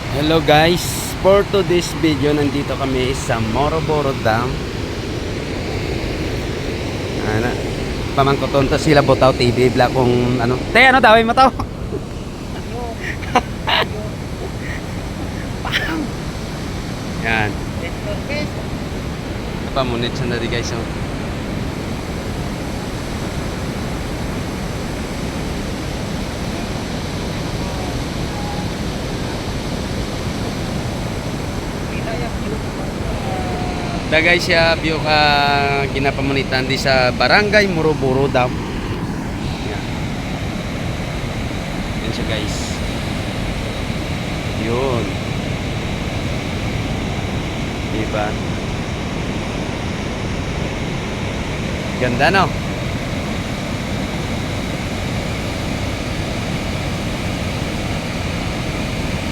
Hello guys, for today's video nandito kami sa Moroboro Dam. Ano, pamangkoton to sila Botaw TV vlog kung ano. Te, ano daw mo to? Yan. Pamunit siya na di guys. Oh. Dagay siya view ka ginapamunitan di sa Barangay Moroboro Dam. Yan. Yan siya guys. Yun. Diba? Ganda no?